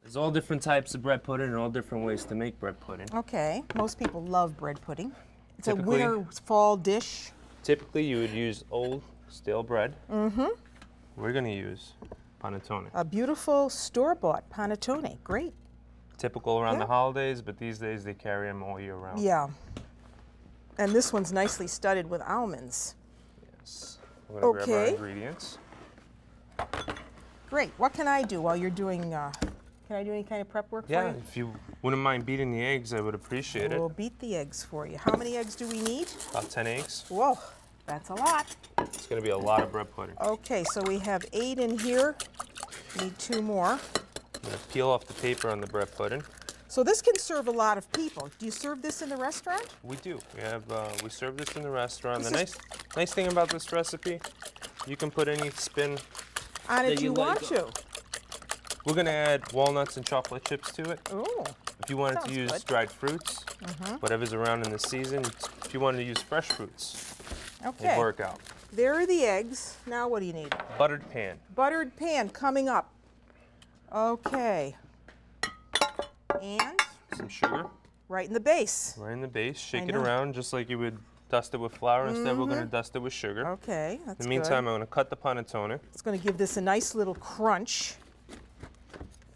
There's all different types of bread pudding and all different ways to make bread pudding. Okay, most people love bread pudding. It's a Typically- winter, fall dish. Typically, you would use old stale bread. Mm-hmm. We're going to use panettone. A beautiful store-bought panettone. Great. Typical around the holidays, but these days they carry them all year round. Yeah. And this one's nicely studded with almonds. Yes. We're going to grab our Okay. ingredients. Great. What can I do while you're doing, can I do any kind of prep work for Yeah, you? if you wouldn't mind beating the eggs, I would appreciate it. We'll beat the eggs for you. How many eggs do we need? About 10 eggs. Whoa, that's a lot. It's going to be a lot of bread pudding. Okay, so we have 8 in here. Need 2 more. I'm going to peel off the paper on the bread pudding. So this can serve a lot of people. Do you serve this in the restaurant? We do. We serve this in the restaurant. This The nice thing about this recipe, you can put any spin. On it that you want like. to. We're going to add walnuts and chocolate chips to it. Oh, If you wanted to Sounds use good. dried fruits, whatever's around in the season, if you wanted to use fresh fruits, okay. it'd work out. There are the eggs. Now what do you need? Buttered pan. Buttered pan coming up. Okay. And Some sugar right in the base. right in the base. Shake it know. around just like you would dust it with flour. Instead, we're going to dust it with sugar. Okay, that's In the meantime, good. I'm going to cut the panettone. It's going to give this a nice little crunch.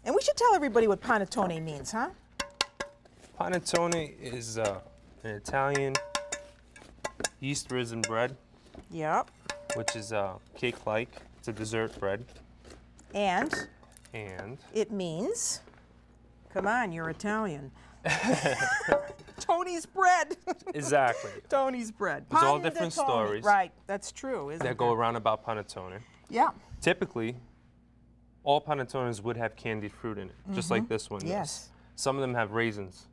And we should tell everybody what panettone means, huh? Panettone is an Italian yeast risen bread, Yep. which is cake-like. It's a dessert bread. And And it means, come on, you're Italian. Tony's bread. exactly. Tony's bread. There's all different Panettone. stories. Right, that's true, isn't that it? go around about panettone. Yeah. Typically, all panettones would have candied fruit in it, just like this one Yes. does. Some of them have raisins.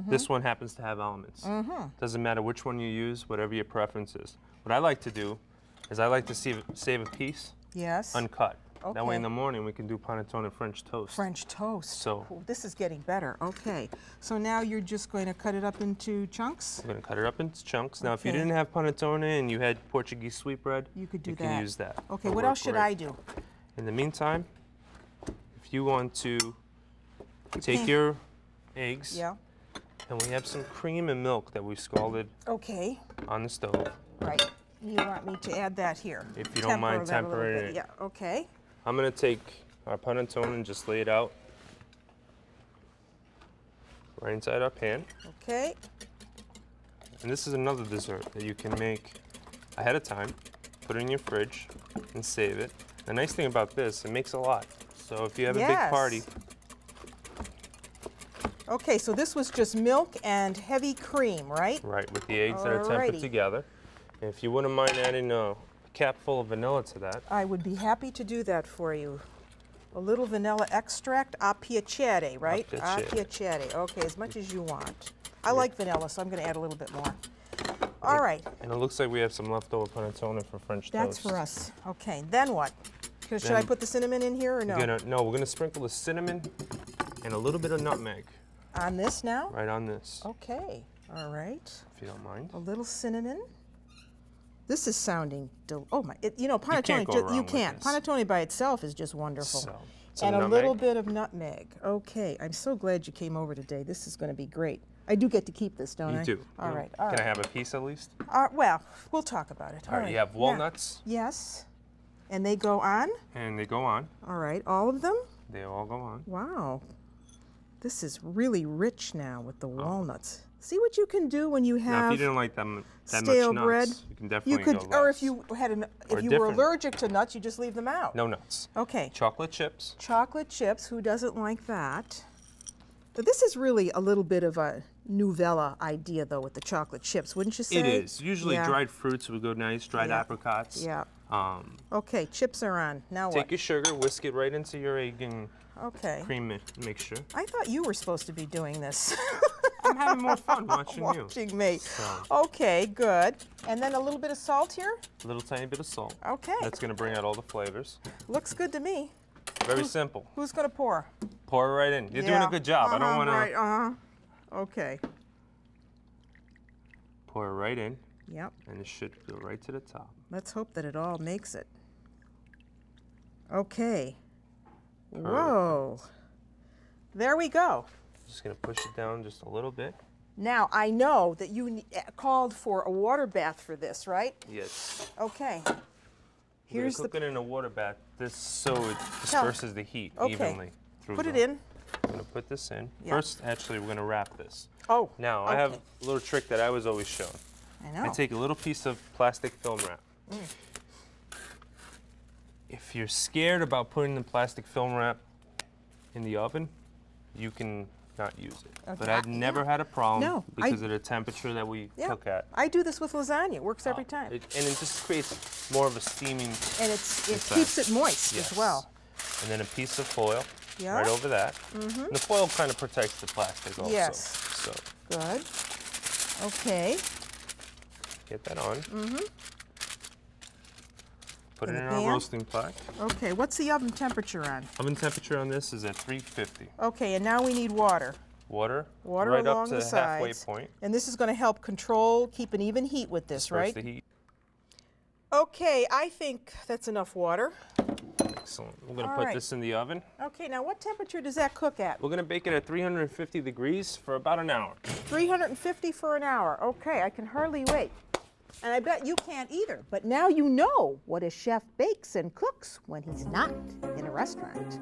This one happens to have almonds. Doesn't matter which one you use, whatever your preference is. What I like to do is I like to save a piece Yes. uncut. That way Okay. in the morning we can do panettone French toast. French toast. So- Ooh, this is getting better. Okay. So now you're just going to cut it up into chunks? We're going to cut it up into chunks. Now, if you Okay. didn't have panettone and you had Portuguese sweetbread, You could do you that. can use that. Okay, It'll what work else should great. I do? In the meantime, if you want to take pan. your eggs, Yeah. and we have some cream and milk that we scalded Okay. on the stove. Right. You want me to add that here? If you don't mind that a little tempering bit. it. Yeah, okay. I'm going to take our panettone and just lay it out right inside our pan. Okay. And this is another dessert that you can make ahead of time, put it in your fridge, and save it. The nice thing about this, it makes a lot. So if you have a big Yes. party, Okay, so this was just milk and heavy cream, right? right, with the eggs that are tempered Alrighty. together. And if you wouldn't mind adding a cap full of vanilla to that, I would be happy to do that for you. A little vanilla extract, a piacere, right? A A piacere. piacere. Okay, as much as you want. I like vanilla, so I'm going to add a little bit more. All right, and it looks like we have some leftover panettone for French that's toast. for us. Okay, then what? Should I Then put the cinnamon in here or no? We're going to sprinkle the cinnamon and a little bit of nutmeg On this now? right on this, Okay, all right. if you don't mind. A little cinnamon. This is sounding oh my! You know, panettone. can't go wrong You with can't. this. Panettone by itself is just wonderful. So, some And a little nutmeg. bit of nutmeg. Okay, I'm so glad you came over today. This is going to be great. I do get to keep this, don't I? You do. All right. All Can right. I have a piece at least? Well, we'll talk about it. All right, you have Yeah. walnuts, Yes. And they go on. and they go on. All right, all of them. They all go on. Wow. This is really rich now with Oh. the walnuts. See what you can do when you Now, if have you didn't like that stale much nuts, bread. you can definitely could, go or less. if you had if Or you were different. allergic to nuts, you just leave them out. No nuts. Okay. Chocolate chips. Chocolate chips. Who doesn't like that? But this is really a little bit of a novella idea, though, with the chocolate chips, wouldn't you say? It is. Usually Yeah. dried fruits would go nice, dried Yeah. apricots. Yeah. Um, Okay, chips are on. Now take what? your sugar, whisk it right into your egg and Okay. cream mixture. I thought you were supposed to be doing this. I'm having more fun watching you. Watching me. So. Okay, good. And then a little bit of salt here? A little tiny bit of salt. Okay. That's going to bring out all the flavors. Looks good to me. Very simple. Who's going to pour? Pour it right in. You're doing a good job. I don't want to Right, Okay. pour it right in, Yep. and it should go right to the top. Let's hope that it all makes it. Okay. Whoa. There we go. Just gonna push it down just a little bit. Now, I know that you called for a water bath for this, right? Yes. Okay. Here's cook it in a water bath so it disperses the heat evenly through. Put it in. I'm gonna put this in. First, actually, we're gonna wrap this. Oh. Now, I have a little trick that I was always shown. I know. I take a little piece of plastic film wrap. If you're scared about putting the plastic film wrap in the oven, you can not use it. Okay. But I've never had a problem because of the temperature that we cook at. I do this with lasagna. It works every time. And it just creates more of a steaming and it keeps it moist as well. And then a piece of foil right over that. And the foil kind of protects the plastic also. Yes. So. Good. Okay. Get that on. Put it in our roasting pot. Okay, what's the oven temperature on? Oven temperature on this is at 350. Okay, and now we need water. Water right along up to the halfway point. And this is going to help keep an even heat with this, right? The heat. Okay, I think that's enough water. Excellent. We're going to put this in the oven. Okay, now what temperature does that cook at? We're going to bake it at 350 degrees for about an hour. 350 for an hour. Okay, I can hardly wait. And I bet you can't either. But now you know what a chef bakes and cooks when he's not in a restaurant.